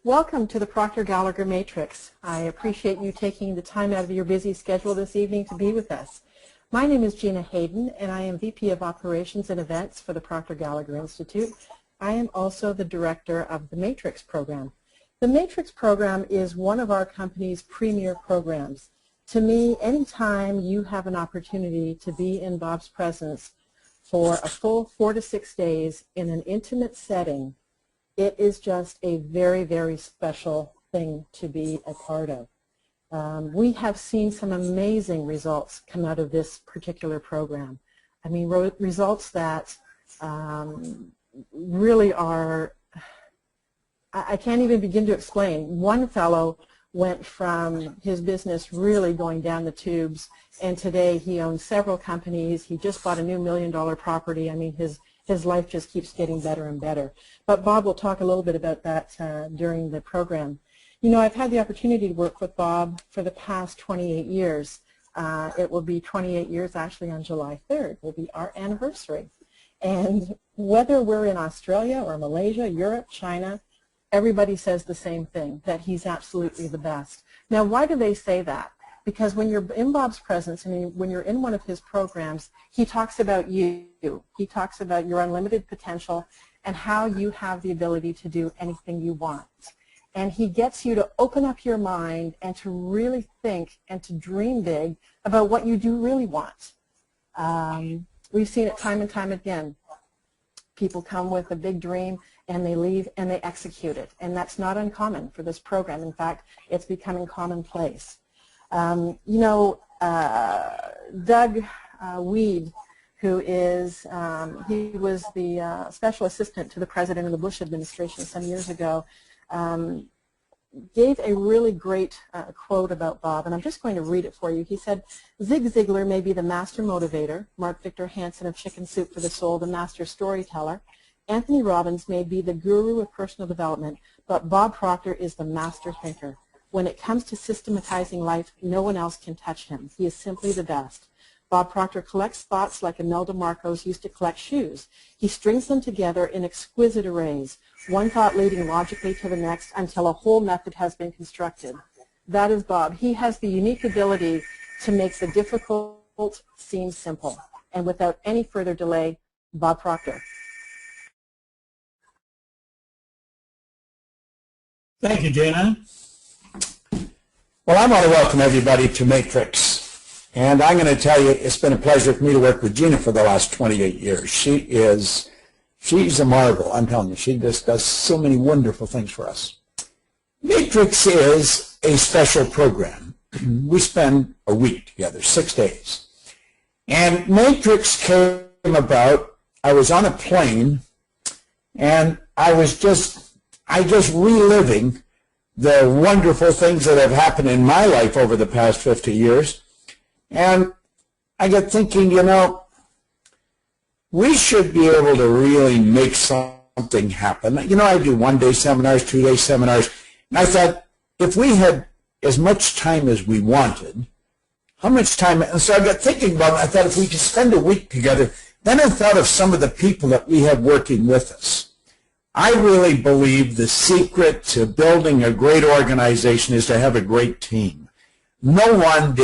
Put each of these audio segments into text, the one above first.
Welcome to the Proctor Gallagher Matrix. I appreciate you taking the time out of your busy schedule this evening to be with us. My name is Gina Hayden, and I am VP of Operations and Events for the Proctor Gallagher Institute. I am also the director of the Matrix program. The Matrix program is one of our company's premier programs. To me, anytime you have an opportunity to be in Bob's presence for a full 4 to 6 days in an intimate setting, it is just a very, very special thing to be a part of. We have seen some amazing results come out of this particular program. I mean, results that really are, I can't even begin to explain. One fellow went from his business really going down the tubes, and today he owns several companies. He just bought a new $1 million property. I mean, his life just keeps getting better and better. But Bob will talk a little bit about that during the program. You know, I've had the opportunity to work with Bob for the past 28 years. It will be 28 years actually on July 3rd, will be our anniversary. And whether we're in Australia or Malaysia, Europe, China, everybody says the same thing, that he's absolutely the best. Now, why do they say that? Because when you're in Bob's presence and when you're in one of his programs, he talks about you. He talks about your unlimited potential and how you have the ability to do anything you want. And he gets you to open up your mind and to really think and to dream big about what you do really want. We've seen it time and time again. People come with a big dream and they leave and they execute it. And that's not uncommon for this program. In fact, it's becoming commonplace. You know, Doug Weed, who is, he was the special assistant to the president of the Bush administration some years ago, gave a really great quote about Bob, and I'm just going to read it for you. He said, "Zig Ziglar may be the master motivator, Mark Victor Hansen of Chicken Soup for the Soul, the master storyteller. Anthony Robbins may be the guru of personal development, but Bob Proctor is the master thinker. When it comes to systematizing life, no one else can touch him. He is simply the best. Bob Proctor collects thoughts like Imelda Marcos used to collect shoes. He strings them together in exquisite arrays, one thought leading logically to the next until a whole method has been constructed." That is Bob. He has the unique ability to make the difficult seem simple. And without any further delay, Bob Proctor. Thank you, Dana. Well, I want to welcome everybody to Matrix. And I'm going to tell you, it's been a pleasure for me to work with Gina for the last 28 years. She's a marvel, I'm telling you. She just does so many wonderful things for us. Matrix is a special program. We spend a week together, 6 days. And Matrix came about, I was on a plane, and I just reliving the wonderful things that have happened in my life over the past 50 years. And I got thinking, you know, we should be able to really make something happen. You know, I do 1-day seminars, 2-day seminars, and I thought if we had as much time as we wanted, how much time, and so I got thinking about it, I thought if we could spend a week together, then I thought of some of the people that we have working with us. I really believe the secret to building a great organization is to have a great team. No one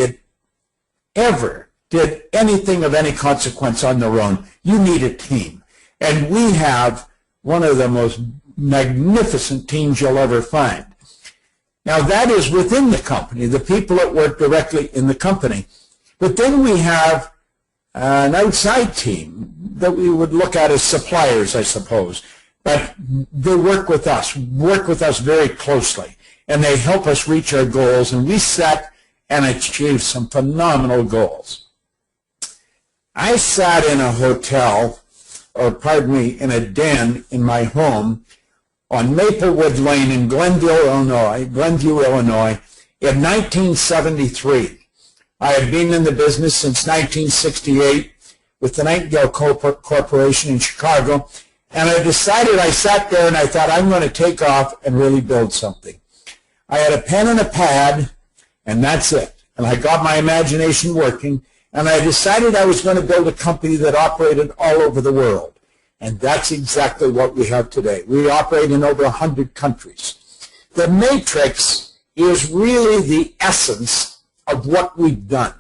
ever did anything of any consequence on their own. You need a team. And we have one of the most magnificent teams you'll ever find. Now that is within the company, the people that work directly in the company. But then we have an outside team that we would look at as suppliers, I suppose. But they work with us very closely. And they help us reach our goals, and we set and achieve some phenomenal goals. I sat in a hotel, or pardon me, in a den in my home on Maplewood Lane in Glenview, Illinois, in 1973. I had been in the business since 1968 with the Nightingale Corporation in Chicago, and I sat there and I thought, I'm going to take off and really build something. I had a pen and a pad, and that's it. And I got my imagination working, and I decided I was going to build a company that operated all over the world. And that's exactly what we have today. We operate in over 100 countries. The matrix is really the essence of what we've done.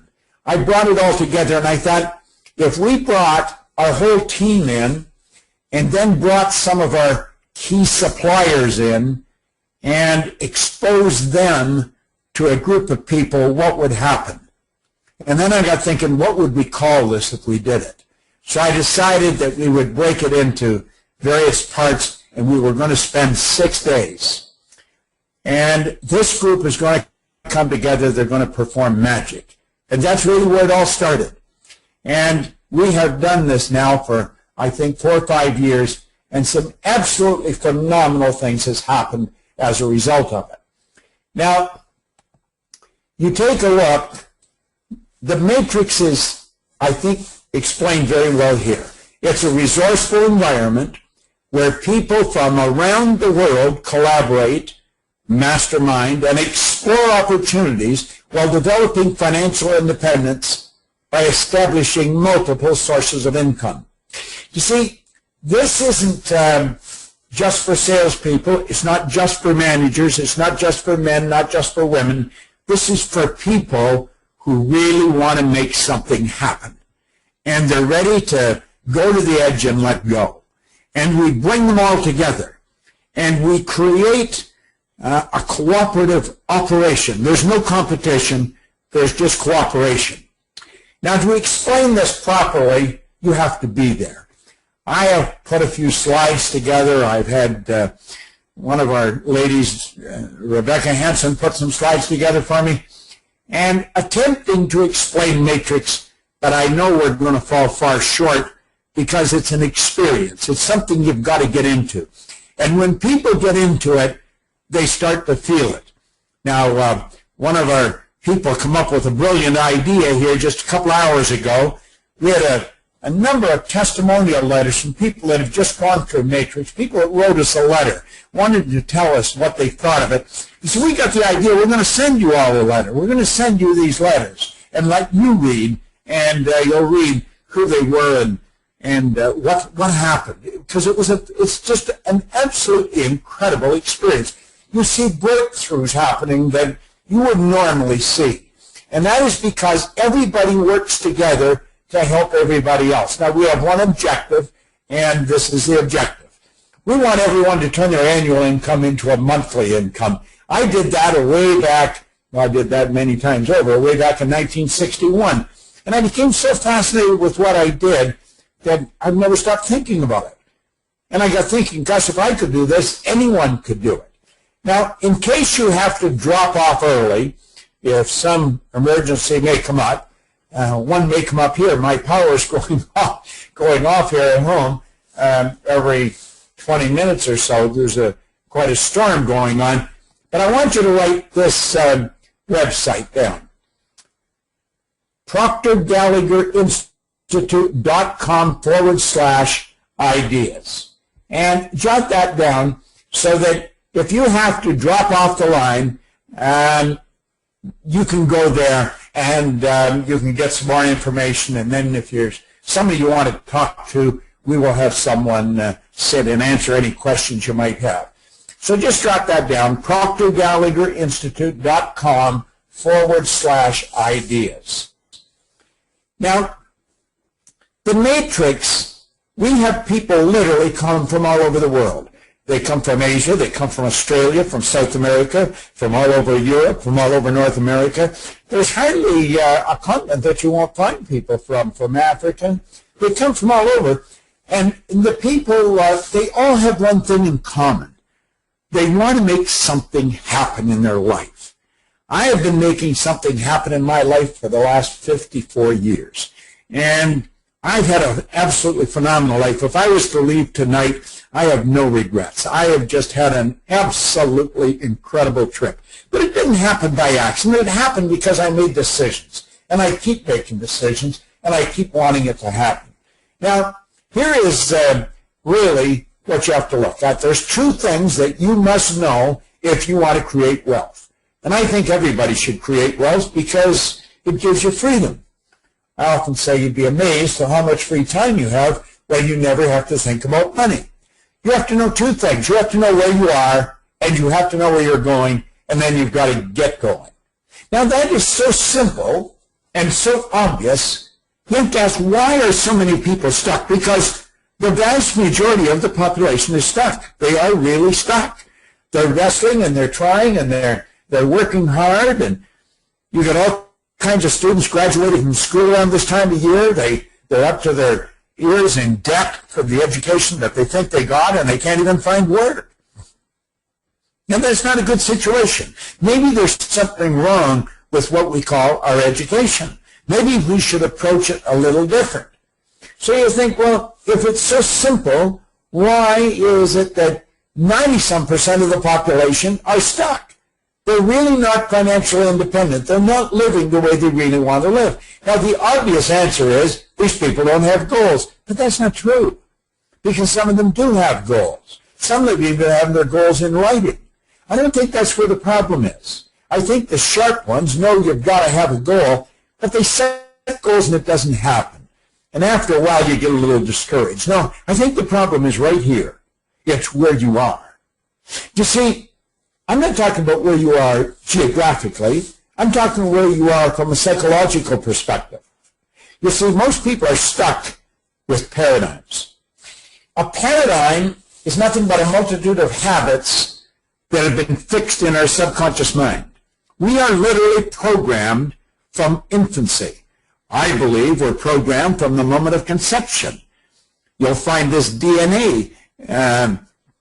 I brought it all together, and I thought, if we brought our whole team in and then brought some of our key suppliers in and exposed them to a group of people, what would happen? And then I got thinking, what would we call this if we did it? So I decided that we would break it into various parts, and we were going to spend 6 days. And this group is going to come together. They're going to perform magic. And that's really where it all started. And we have done this now for, I think, 4 or 5 years, and some absolutely phenomenal things has happened as a result of it. Now, you take a look, the matrix is, I think, explained very well here. It's a resourceful environment where people from around the world collaborate, mastermind, and explore opportunities while developing financial independence by establishing multiple sources of income. You see, this isn't just for salespeople. It's not just for managers. It's not just for men, not just for women. This is for people who really want to make something happen. And they're ready to go to the edge and let go. And we bring them all together. And we create a cooperative operation. There's no competition. There's just cooperation. Now, to explain this properly, you have to be there. I have put a few slides together. I've had one of our ladies, Rebecca Hansen, put some slides together for me. And attempting to explain matrix, but I know we're going to fall far short because it's an experience. It's something you've got to get into. And when people get into it, they start to feel it. Now, one of our people come up with a brilliant idea here just a couple hours ago. We had a number of testimonial letters from people that have just gone through matrix, people that wrote us a letter, wanted to tell us what they thought of it. So we got the idea, we're going to send you all a letter. We're going to send you these letters and let you read, and you'll read who they were and what happened. Because it's just an absolutely incredible experience. You see breakthroughs happening that you wouldn't normally see. And that is because everybody works together to help everybody else. Now, we have one objective, and this is the objective. We want everyone to turn their annual income into a monthly income. I did that way back, well, I did that many times over, way back in 1961. And I became so fascinated with what I did that I've never stopped thinking about it. And I got thinking, gosh, if I could do this, anyone could do it. Now, in case you have to drop off early, if some emergency may come up, one may come up here. My power is going off here at home every 20 minutes or so. There's quite a storm going on. But I want you to write this website down. ProctorGallagherInstitute.com/ideas. And jot that down so that if you have to drop off the line, you can go there and you can get some more information. And then if there's somebody you want to talk to, we will have someone sit and answer any questions you might have. So just jot that down, ProctorGallagherInstitute.com/ideas. Now, the matrix, we have people literally come from all over the world. They come from Asia, they come from Australia, from South America, from all over Europe, from all over North America. There's hardly a continent that you won't find people from Africa. They come from all over. And the people, they all have one thing in common. They want to make something happen in their life. I have been making something happen in my life for the last 54 years. And I've had an absolutely phenomenal life. If I was to leave tonight, I have no regrets. I have just had an absolutely incredible trip. But it didn't happen by accident. It happened because I made decisions. And I keep making decisions, and I keep wanting it to happen. Now, here is really what you have to look at. There's 2 things that you must know if you want to create wealth. And I think everybody should create wealth because it gives you freedom. I often say you'd be amazed at how much free time you have when you never have to think about money. You have to know 2 things. You have to know where you are, and you have to know where you're going, and then you've got to get going. Now that is so simple and so obvious. You have to ask, why are so many people stuck? Because the vast majority of the population is stuck. They are really stuck. They're wrestling and they're trying and they're working hard, and you get all kinds of students graduating from school around this time of year. They're up to their ears in debt for the education that they think they got, and they can't even find work. Now that's not a good situation. Maybe there's something wrong with what we call our education. Maybe we should approach it a little different. So you think, well, if it's so simple, why is it that 90-some% of the population are stuck? They're really not financially independent. They're not living the way they really want to live. Now, the obvious answer is these people don't have goals. But that's not true, because some of them do have goals. Some of them even have their goals in writing. I don't think that's where the problem is. I think the sharp ones know you've got to have a goal, but they set goals and it doesn't happen. And after a while, you get a little discouraged. No, I think the problem is right here. It's where you are. You see, I'm not talking about where you are geographically. I'm talking where you are from a psychological perspective. You see, most people are stuck with paradigms. A paradigm is nothing but a multitude of habits that have been fixed in our subconscious mind. We are literally programmed from infancy. I believe we're programmed from the moment of conception. You'll find this DNA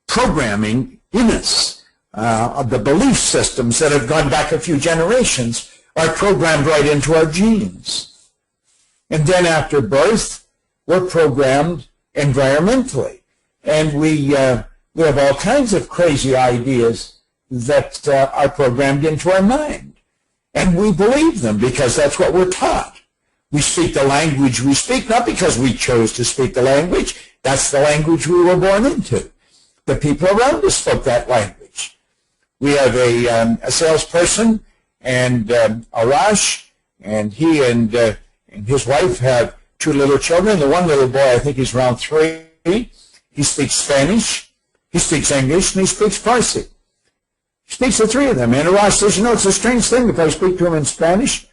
programming in us. The belief systems that have gone back a few generations are programmed right into our genes. And then after birth, we're programmed environmentally. And we have all kinds of crazy ideas that are programmed into our mind. And we believe them because that's what we're taught. We speak the language we speak, not because we chose to speak the language. That's the language we were born into. The people around us spoke that language. We have a salesperson, and Arash, and he and his wife have 2 little children. The one little boy, I think he's around 3. He speaks Spanish, he speaks English, and he speaks Farsi. He speaks the 3 of them. And Arash says, you know, it's a strange thing. If I speak to him in Spanish,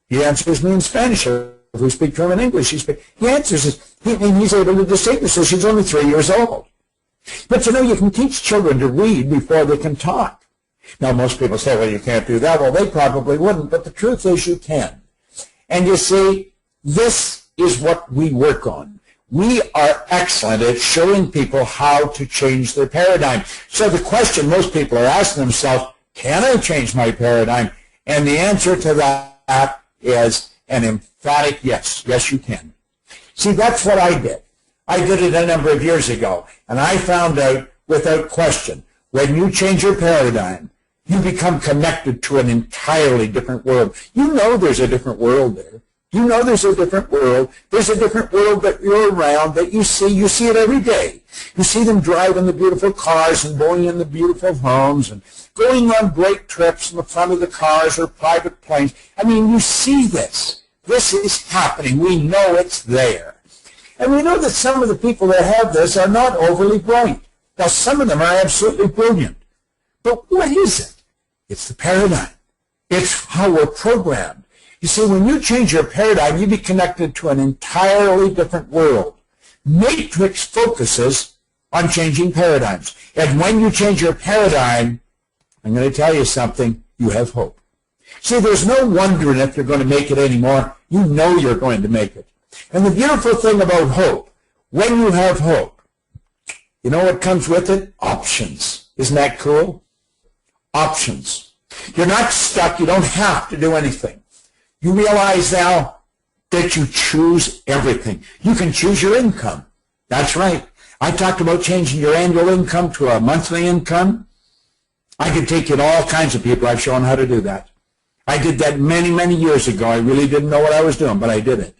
he answers me in Spanish. If we speak to him in English, he answers us. He's able to distinguish us. He's only 3 years old. But you know, you can teach children to read before they can talk. Now, most people say, well, you can't do that. Well, they probably wouldn't, but the truth is you can. And you see, this is what we work on. We are excellent at showing people how to change their paradigm. So the question most people are asking themselves, can I change my paradigm? And the answer to that is an emphatic yes. Yes, you can. See, that's what I did. I did it a number of years ago, and I found out without question, when you change your paradigm, you become connected to an entirely different world. You know there's a different world there. You know there's a different world. There's a different world that you're around that you see. You see it every day. You see them driving the beautiful cars and going in the beautiful homes and going on great trips in the front of the cars or private planes. I mean, you see this. This is happening. We know it's there. And we know that some of the people that have this are not overly bright. Now, some of them are absolutely brilliant. But what is it? It's the paradigm. It's how we're programmed. You see, when you change your paradigm, you be connected to an entirely different world. Matrix focuses on changing paradigms. And when you change your paradigm, I'm going to tell you something, you have hope. See, there's no wondering if you're going to make it anymore. You know you're going to make it. And the beautiful thing about hope, when you have hope, you know what comes with it? Options. Isn't that cool? Options. You're not stuck. You don't have to do anything. You realize now that you choose everything. You can choose your income. That's right. I talked about changing your annual income to a monthly income. I could take you to all kinds of people. I've shown how to do that. I did that many, many years ago. I really didn't know what I was doing, but I did it.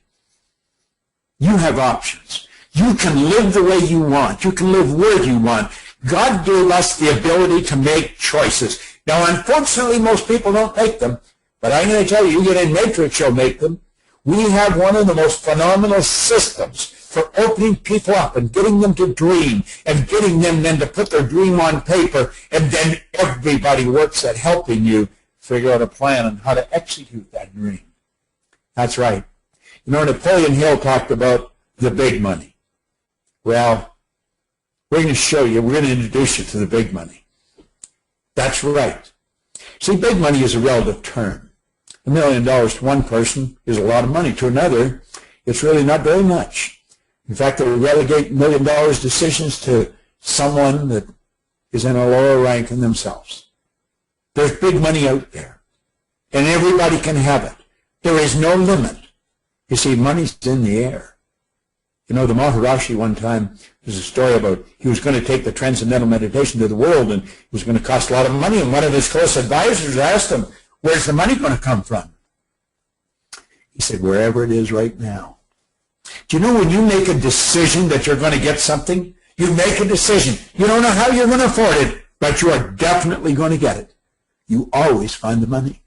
You have options. You can live the way you want. You can live where you want. God gave us the ability to make choices. Now, unfortunately, most people don't make them, but I'm going to tell you, you get in Matrix, you'll make them. We have one of the most phenomenal systems for opening people up and getting them to dream and getting them then to put their dream on paper, and then everybody works at helping you figure out a plan on how to execute that dream. That's right. You know, Napoleon Hill talked about the big money. Well, we're going to show you, we're going to introduce you to the big money. That's right. See, big money is a relative term. $1 million to one person is a lot of money. To another, it's really not very much. In fact, they relegate $1 million decisions to someone that is in a lower rank than themselves. There's big money out there, and everybody can have it. There is no limit. You see, money's in the air. You know, the Maharishi one time, there's a story about he was going to take the transcendental meditation to the world, and it was going to cost a lot of money, and one of his close advisors asked him, where's the money going to come from? He said, wherever it is right now. Do you know when you make a decision that you're going to get something, you make a decision. You don't know how you're going to afford it, but you are definitely going to get it. You always find the money.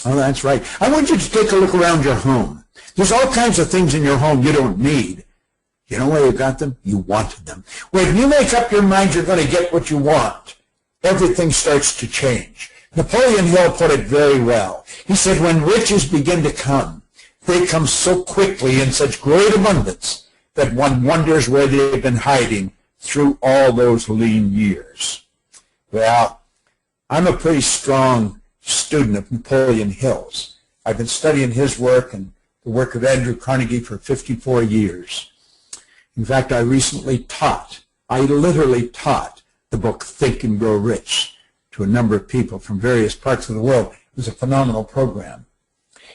Oh, that's right. I want you to take a look around your home. There's all kinds of things in your home you don't need. You know where you got them? You wanted them. When you make up your mind you're going to get what you want, everything starts to change. Napoleon Hill put it very well. He said, when riches begin to come, they come so quickly in such great abundance that one wonders where they've been hiding through all those lean years. Well, I'm a pretty strong student of Napoleon Hill's. I've been studying his work and the work of Andrew Carnegie for 54 years. In fact, I recently literally taught the book Think and Grow Rich to a number of people from various parts of the world. It was a phenomenal program.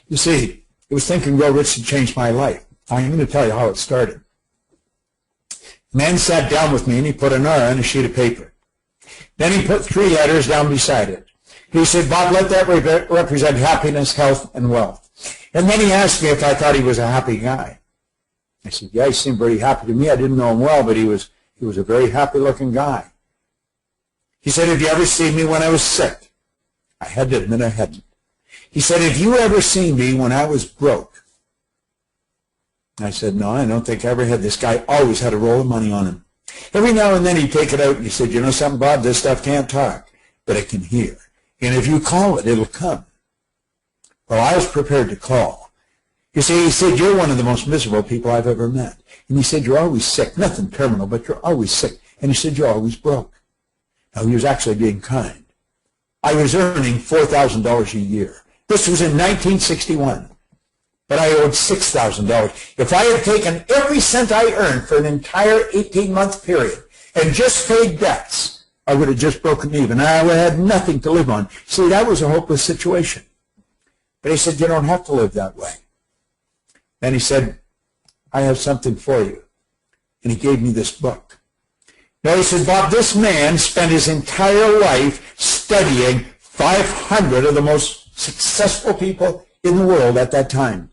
You see, it was Think and Grow Rich that changed my life. I'm going to tell you how it started. A man sat down with me and he put an R on a sheet of paper. Then he put 3 letters down beside it. He said, Bob, let that represent happiness, health, and wealth. And then he asked me if I thought he was a happy guy. I said, yeah, he seemed pretty happy to me. I didn't know him well, but he was a very happy-looking guy. He said, have you ever seen me when I was sick? I had to admit I hadn't. He said, have you ever seen me when I was broke? I said, no, I don't think I ever had. This guy always had a roll of money on him. Every now and then he'd take it out and he said, you know something, Bob, this stuff can't talk, but it can hear. And if you call it, it'll come. Well, I was prepared to call. You see, he said, you're one of the most miserable people I've ever met. And he said, you're always sick. Nothing terminal, but you're always sick. And he said, you're always broke. Now, he was actually being kind. I was earning $4,000 a year. This was in 1961. But I owed $6,000. If I had taken every cent I earned for an entire 18-month period and just paid debts, I would have just broken even. I would have had nothing to live on. See, that was a hopeless situation. But he said, you don't have to live that way. And he said, I have something for you. And he gave me this book. Now, he said, Bob, this man spent his entire life studying 500 of the most successful people in the world at that time.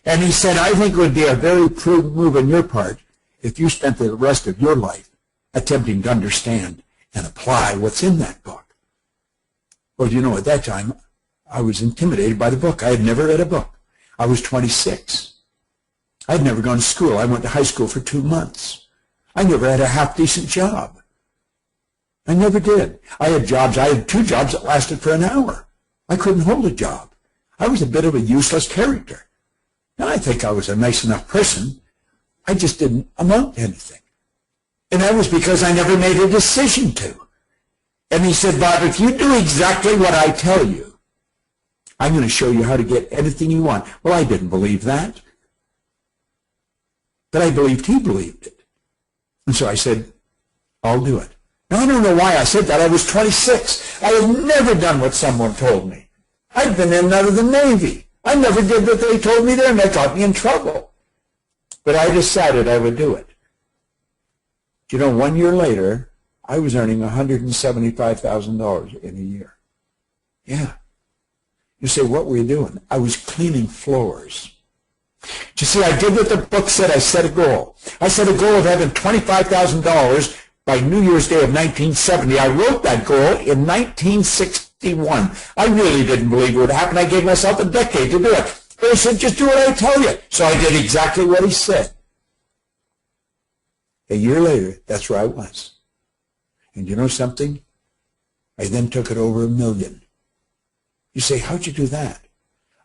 And he said, I think it would be a very prudent move on your part if you spent the rest of your life attempting to understand and apply what's in that book. Well, you know, at that time, I was intimidated by the book. I had never read a book. I was 26. I had never gone to school. I went to high school for 2 months. I never had a half-decent job. I never did. I had 2 jobs that lasted for an hour. I couldn't hold a job. I was a bit of a useless character. Now, I think I was a nice enough person. I just didn't amount to anything. And that was because I never made a decision to. And he said, Bob, if you do exactly what I tell you, I'm going to show you how to get anything you want. Well, I didn't believe that. But I believed he believed it. And so I said, I'll do it. Now, I don't know why I said that. I was 26. I had never done what someone told me. I'd been in and out of the Navy. I never did what they told me there, and that got me in trouble. But I decided I would do it. You know, 1 year later, I was earning $175,000 in a year. Yeah. You say, what were you doing? I was cleaning floors. You see, I did what the book said. I set a goal. I set a goal of having $25,000 by New Year's Day of 1970. I wrote that goal in 1961. I really didn't believe it would happen. I gave myself a decade to do it. But he said, just do what I tell you. So I did exactly what he said. A year later, that's where I was. And you know something? I then took it over $1 million. You say, how'd you do that?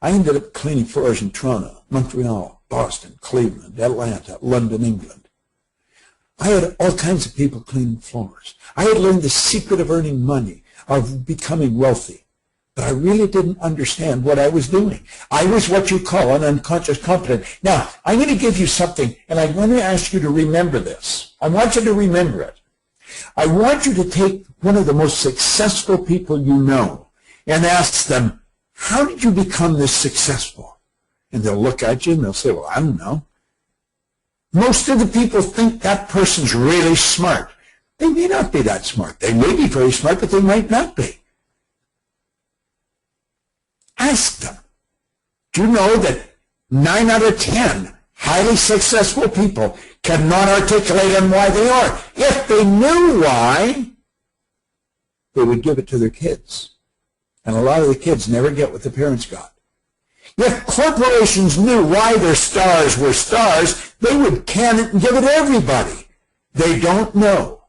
I ended up cleaning floors in Toronto, Montreal, Boston, Cleveland, Atlanta, London, England. I had all kinds of people cleaning floors. I had learned the secret of earning money, of becoming wealthy. But I really didn't understand what I was doing. I was what you call an unconscious competent. Now, I'm going to give you something, and I'm going to ask you to remember this. I want you to remember it. I want you to take one of the most successful people you know and ask them, how did you become this successful? And they'll look at you and they'll say, well, I don't know. Most of the people think that person's really smart. They may not be that smart. They may be very smart, but they might not be. Ask them. Do you know that 9 out of 10 highly successful people cannot articulate on why they are? If they knew why, they would give it to their kids. And a lot of the kids never get what the parents got. If corporations knew why their stars were stars, they would can it and give it to everybody. They don't know.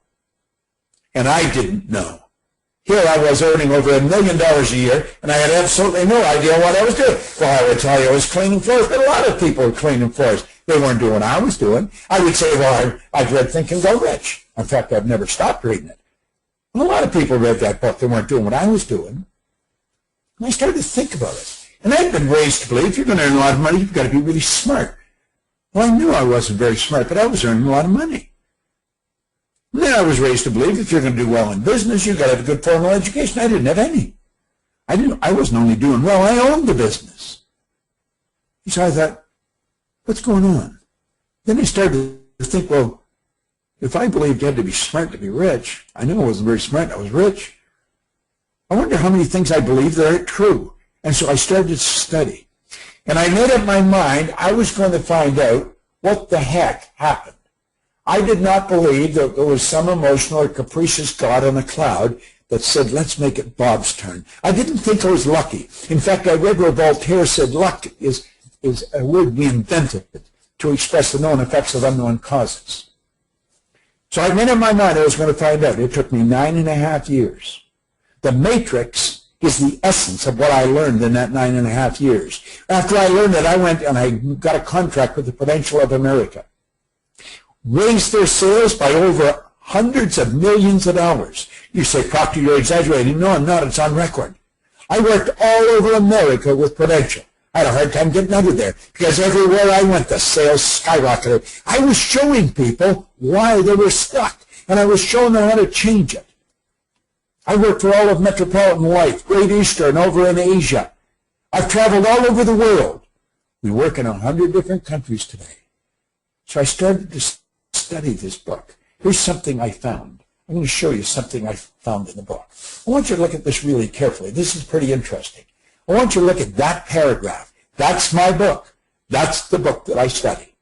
And I didn't know. Here I was earning over $1 million a year, and I had absolutely no idea what I was doing. Well, I would tell you I was cleaning floors, but a lot of people were cleaning floors. They weren't doing what I was doing. I would say, well, I've read Think and Grow Rich. In fact, I've never stopped reading it. And a lot of people read that book. They weren't doing what I was doing. And I started to think about it. And I'd been raised to believe if you're going to earn a lot of money, you've got to be really smart. Well, I knew I wasn't very smart, but I was earning a lot of money. And then I was raised to believe if you're going to do well in business, you've got to have a good formal education. I didn't have any. I wasn't only doing well, I owned the business. So I thought, what's going on? Then I started to think, well, if I believed you had to be smart to be rich, I knew I wasn't very smart, I was rich. I wonder how many things I believed that aren't true. And so I started to study. And I made up my mind I was going to find out what the heck happened. I did not believe that there was some emotional or capricious God on a cloud that said, let's make it Bob's turn. I didn't think I was lucky. In fact, I read where Voltaire said luck is a word we invented to express the known effects of unknown causes. So I made up my mind I was going to find out. It took me 9.5 years. The matrix is the essence of what I learned in that 9.5 years. After I learned it, I went and I got a contract with the Prudential of America. Raised their sales by over hundreds of millions of dollars. You say, Proctor, you're exaggerating. No, I'm not. It's on record. I worked all over America with Prudential. I had a hard time getting out of there because everywhere I went, the sales skyrocketed. I was showing people why they were stuck, and I was showing them how to change it. I worked for all of Metropolitan Life, Great Eastern, over in Asia. I've traveled all over the world. We work in 100 different countries today. So I started to study this book. Here's something I found. I'm going to show you something I found in the book. I want you to look at this really carefully. This is pretty interesting. I want you to look at that paragraph. That's my book. That's the book that I study.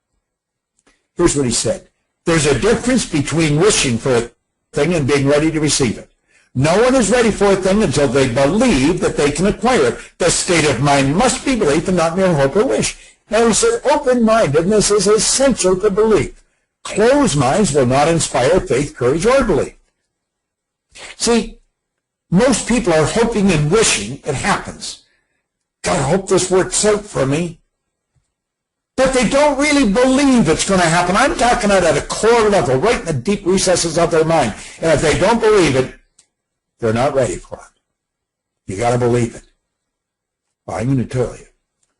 Here's what he said. There's a difference between wishing for a thing and being ready to receive it. No one is ready for a thing until they believe that they can acquire it. The state of mind must be belief and not mere hope or wish. Now he said open-mindedness is essential to belief. Closed minds will not inspire faith, courage, or belief. See, most people are hoping and wishing it happens. God, I hope this works out for me. But they don't really believe it's going to happen. I'm talking at a core level, right in the deep recesses of their mind. And if they don't believe it, they're not ready for it. You got to believe it. Well, I'm going to tell you.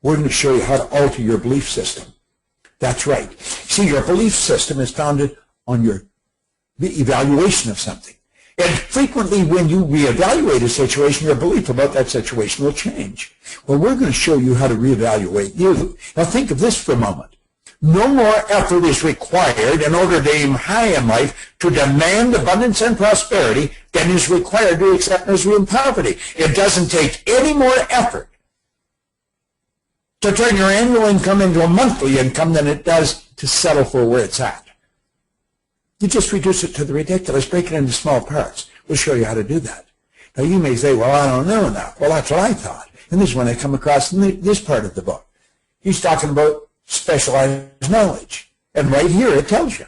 We're going to show you how to alter your belief system. That's right. See, your belief system is founded on your evaluation of something. And frequently when you reevaluate a situation, your belief about that situation will change. Well, we're going to show you how to reevaluate you. Now think of this for a moment. No more effort is required in order to aim high in life to demand abundance and prosperity than is required to accept misery and poverty. It doesn't take any more effort to turn your annual income into a monthly income than it does to settle for where it's at. You just reduce it to the ridiculous, break it into small parts. We'll show you how to do that. Now you may say, well, I don't know enough. Well, that's what I thought. And this is when I come across in this part of the book. He's talking about specialized knowledge. And right here it tells you.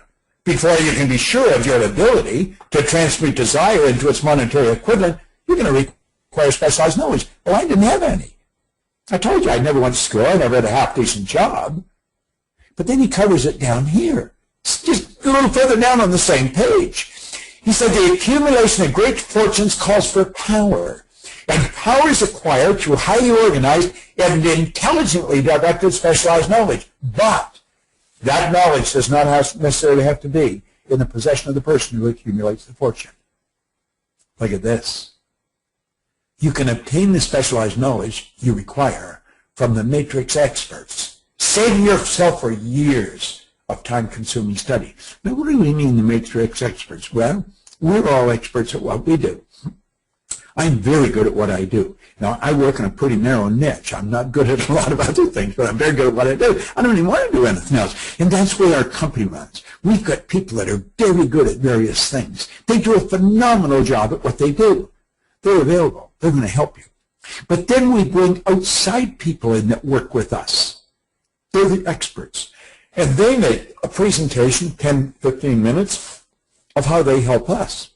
before you can be sure of your ability to transmute desire into its monetary equivalent, you're going to require specialized knowledge. Well, I didn't have any. I told you I never went to school. I never had a half-decent job. But then he covers it down here. It's just a little further down on the same page. He said the accumulation of great fortunes calls for power. And power is acquired through highly organized and intelligently directed specialized knowledge. But that knowledge does not necessarily have to be in the possession of the person who accumulates the fortune. Look at this. You can obtain the specialized knowledge you require from the matrix experts, saving yourself for years of time-consuming study. Now, what do we mean, the matrix experts? Well, we're all experts at what we do. I'm very good at what I do. Now, I work in a pretty narrow niche. I'm not good at a lot of other things, but I'm very good at what I do. I don't even want to do anything else. And that's where our company runs. We've got people that are very good at various things. They do a phenomenal job at what they do. They're available. They're going to help you. But then we bring outside people in that work with us. They're the experts. And they make a presentation, 10, 15 minutes, of how they help us.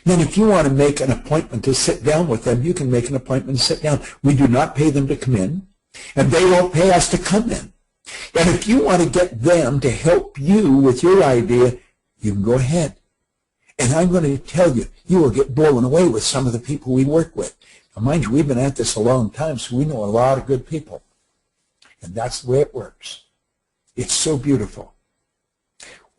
Then if you want to make an appointment to sit down with them, you can make an appointment to sit down. We do not pay them to come in, and they won't pay us to come in. And if you want to get them to help you with your idea, you can go ahead. And I'm going to tell you, you will get blown away with some of the people we work with. Now, mind you, we've been at this a long time, so we know a lot of good people. And that's the way it works. It's so beautiful.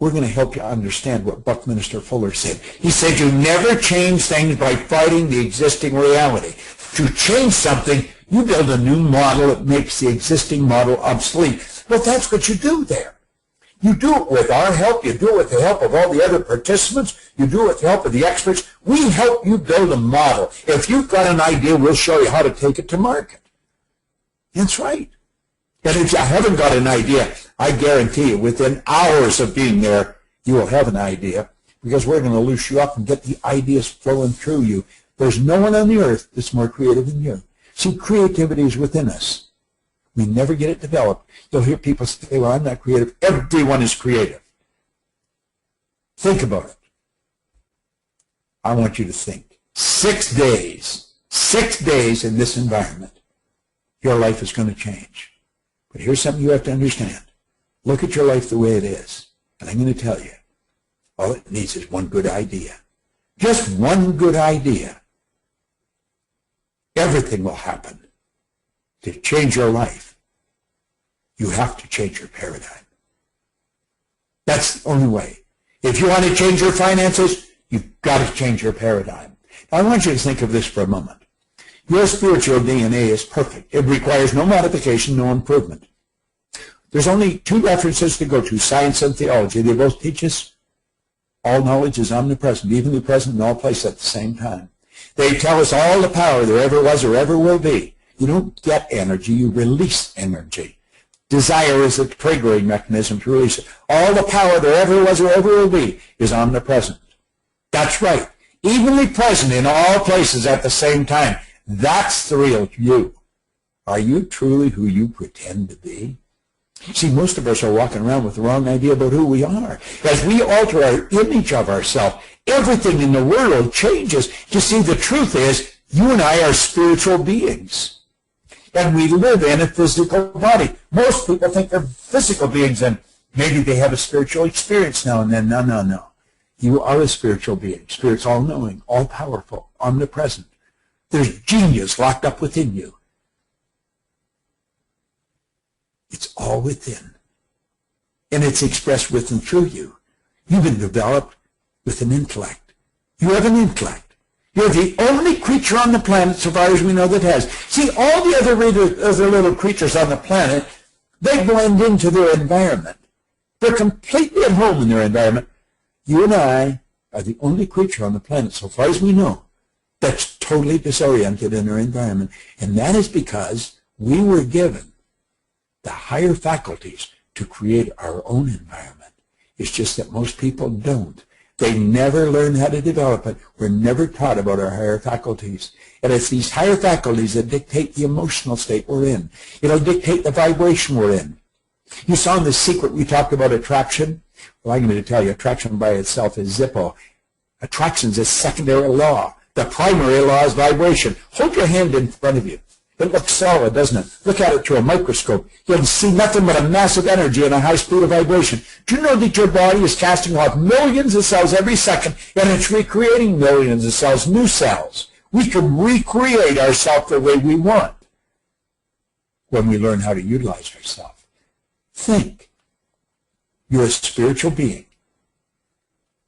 We're going to help you understand what Buckminster Fuller said. He said, you never change things by fighting the existing reality. To change something, you build a new model that makes the existing model obsolete. Well, that's what you do there. You do it with our help. You do it with the help of all the other participants. You do it with the help of the experts. We help you build a model. If you've got an idea, we'll show you how to take it to market. That's right. And if you haven't got an idea, I guarantee you, within hours of being there, you will have an idea, because we're going to loose you up and get the ideas flowing through you. There's no one on the earth that's more creative than you. See, creativity is within us. We never get it developed. You'll hear people say, well, I'm not creative. Everyone is creative. Think about it. I want you to think. 6 days in this environment, your life is going to change. But here's something you have to understand. Look at your life the way it is. And I'm going to tell you, all it needs is one good idea. Just one good idea. Everything will happen. To change your life, you have to change your paradigm. That's the only way. If you want to change your finances, you've got to change your paradigm. Now, I want you to think of this for a moment. Your spiritual DNA is perfect. It requires no modification, no improvement. There's only two references to go to, science and theology. They both teach us all knowledge is omnipresent, even present in all places at the same time. They tell us all the power there ever was or ever will be. You don't get energy, you release energy. Desire is a triggering mechanism to release it. All the power there ever was or ever will be is omnipresent. That's right. Evenly present in all places at the same time. That's the real you. Are you truly who you pretend to be? See, most of us are walking around with the wrong idea about who we are. As we alter our image of ourselves, everything in the world changes. You see, the truth is, you and I are spiritual beings. And we live in a physical body. Most people think they're physical beings, and maybe they have a spiritual experience now and then. No, no, no. You are a spiritual being. Spirit's all-knowing, all-powerful, omnipresent. There's genius locked up within you. It's all within. And it's expressed with and through you. You've been developed with an intellect. You have an intellect. You're the only creature on the planet, so far as we know, that has. See, all the other little creatures on the planet, they blend into their environment. They're completely at home in their environment. You and I are the only creature on the planet, so far as we know, that's totally disoriented in our environment. And that is because we were given the higher faculties to create our own environment. It's just that most people don't. They never learn how to develop it. We're never taught about our higher faculties. And it's these higher faculties that dictate the emotional state we're in. It'll dictate the vibration we're in. You saw in The Secret we talked about attraction. Well, I'm going to tell you, attraction by itself is Zippo. Attraction is a secondary law. The primary law is vibration. Hold your hand in front of you. It looks solid, doesn't it? Look at it through a microscope. You'll see nothing but a massive energy and a high speed of vibration. Do you know that your body is casting off millions of cells every second, and it's recreating millions of cells, new cells? We can recreate ourselves the way we want when we learn how to utilize ourselves. Think. You're a spiritual being.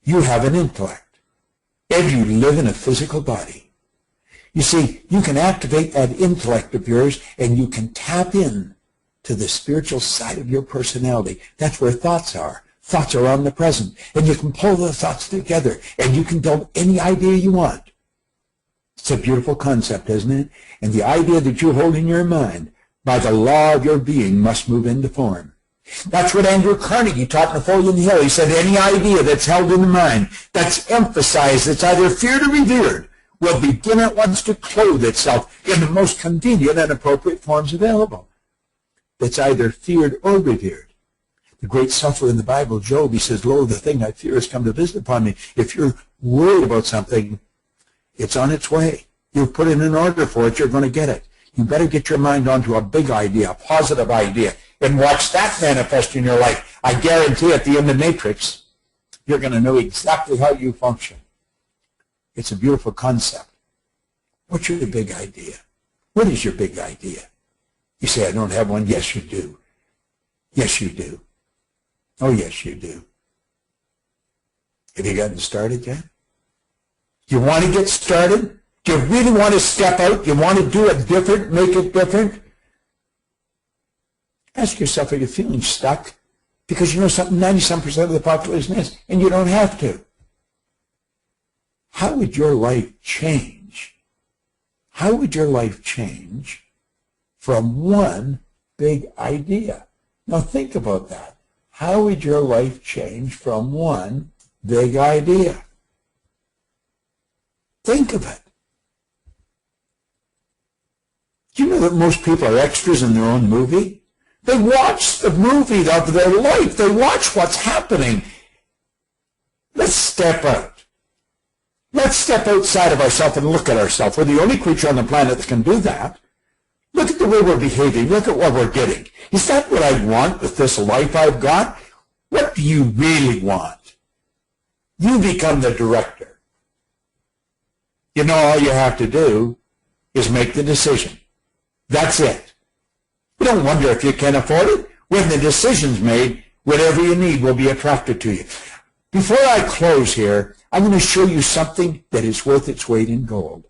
You have an intellect, and you live in a physical body. You see, you can activate that intellect of yours, and you can tap in to the spiritual side of your personality. That's where thoughts are. Thoughts are omnipresent, and you can pull the thoughts together, and you can build any idea you want. It's a beautiful concept, isn't it? And the idea that you hold in your mind, by the law of your being, must move into form. That's what Andrew Carnegie taught Napoleon Hill. He said any idea that's held in the mind, that's emphasized, that's either feared or revered, will begin at once to clothe itself in the most convenient and appropriate forms available. That's either feared or revered. The great sufferer in the Bible, Job, he says, lo, the thing I fear has come to visit upon me. If you're worried about something, it's on its way. You've put in an order for it, you're going to get it. You better get your mind onto a big idea, a positive idea, and watch that manifest in your life. I guarantee at the end of Matrix, you're going to know exactly how you function. It's a beautiful concept. What's your big idea? What is your big idea? You say, I don't have one. Yes, you do. Yes, you do. Oh, yes, you do. Have you gotten started yet? You want to get started? Do you really want to step out? You want to do it different, make it different? Ask yourself, are you feeling stuck? Because you know something, 97% of the population is, and you don't have to. How would your life change? How would your life change from one big idea? Now think about that. How would your life change from one big idea? Think of it. Do you know that most people are extras in their own movie? They watch the movie of their life. They watch what's happening. Let's step out. Let's step outside of ourselves and look at ourselves. We're the only creature on the planet that can do that. Look at the way we're behaving. Look at what we're getting. Is that what I want with this life I've got? What do you really want? You become the director. You know, all you have to do is make the decision. That's it. You don't wonder if you can afford it. When the decision's made, whatever you need will be attracted to you. Before I close here, I'm going to show you something that is worth its weight in gold.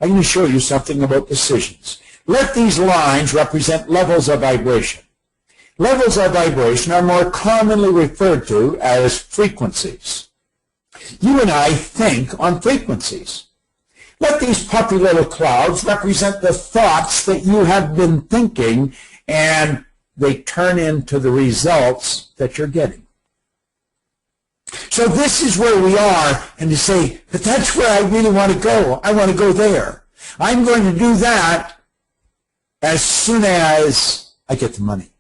I'm going to show you something about decisions. Let these lines represent levels of vibration. Levels of vibration are more commonly referred to as frequencies. You and I think on frequencies. Let these puffy little clouds represent the thoughts that you have been thinking, and they turn into the results that you're getting. So this is where we are, and to say, but that's where I really want to go. I want to go there. I'm going to do that as soon as I get the money.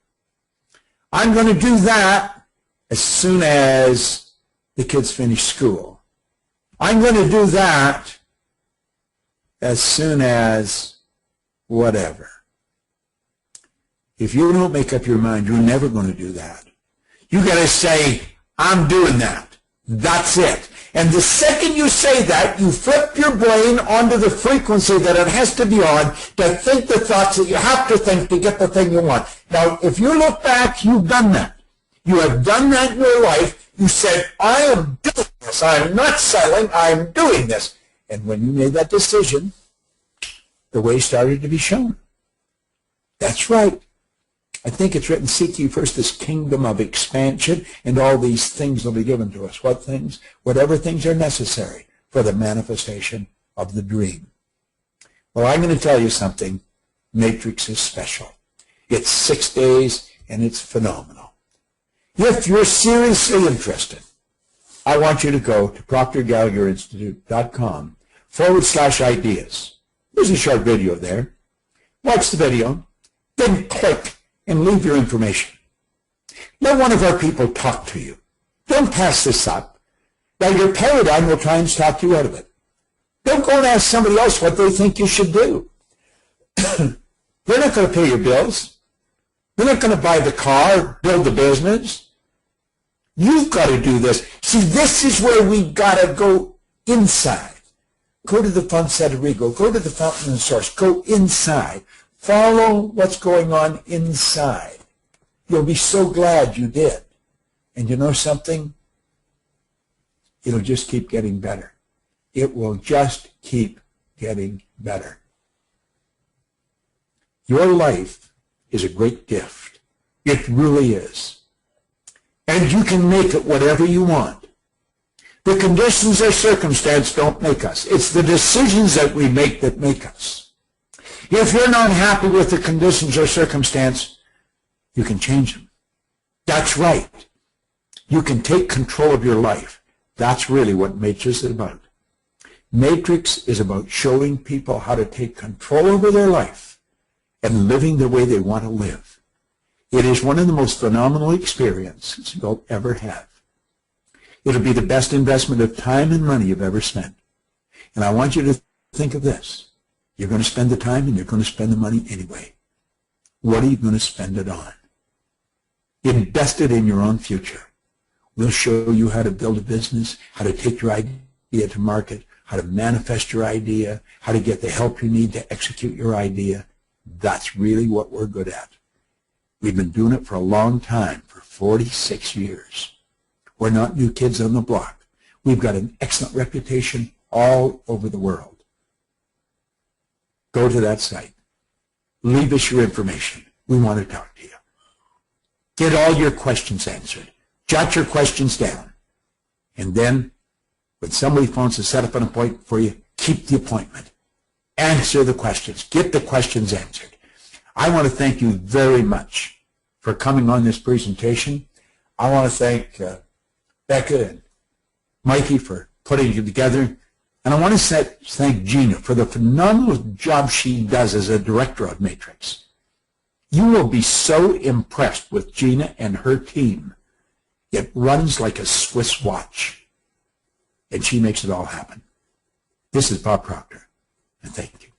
I'm going to do that as soon as the kids finish school. I'm going to do that as soon as whatever. If you don't make up your mind, you're never going to do that. You got to say, I'm doing that. That's it. And the second you say that, you flip your brain onto the frequency that it has to be on to think the thoughts that you have to think to get the thing you want. Now, if you look back, you've done that. You have done that in your life. You said, I am doing this. I'm not settling. I'm doing this. And when you made that decision, the way started to be shown. That's right. I think it's written, seek ye first this kingdom of expansion, and all these things will be given to us. What things? Whatever things are necessary for the manifestation of the dream. Well, I'm going to tell you something. Matrix is special. It's 6 days, and it's phenomenal. If you're seriously interested, I want you to go to proctorgallagher.com/ideas. There's a short video there. Watch the video, then click and leave your information. Let one of our people talk to you. Don't pass this up. Now, your paradigm will try and talk you out of it. Don't go and ask somebody else what they think you should do. They're not going to pay your bills. They're not going to buy the car, build the business. You've got to do this. See, this is where we've got to go inside. Go to the font Sadhguru, go to the fountain and source, go inside. Follow what's going on inside. You'll be so glad you did. And you know something? It'll just keep getting better. It will just keep getting better. Your life is a great gift. It really is. And you can make it whatever you want. The conditions or circumstance don't make us. It's the decisions that we make that make us. If you're not happy with the conditions or circumstance, you can change them. That's right. You can take control of your life. That's really what Matrix is about. Matrix is about showing people how to take control over their life and living the way they want to live. It is one of the most phenomenal experiences you'll ever have. It'll be the best investment of time and money you've ever spent. And I want you to think of this. You're going to spend the time and you're going to spend the money anyway. What are you going to spend it on? Invest it in your own future. We'll show you how to build a business, how to take your idea to market, how to manifest your idea, how to get the help you need to execute your idea. That's really what we're good at. We've been doing it for a long time, for 46 years. We're not new kids on the block. We've got an excellent reputation all over the world. Go to that site. Leave us your information. We want to talk to you. Get all your questions answered. Jot your questions down. And then, when somebody phones to set up an appointment for you, keep the appointment. Answer the questions. Get the questions answered. I want to thank you very much for coming on this presentation. I want to thank Becca and Mikey for putting it together. And I want to thank Gina for the phenomenal job she does as a director of Matrix. You will be so impressed with Gina and her team. It runs like a Swiss watch. And she makes it all happen. This is Bob Proctor, and thank you.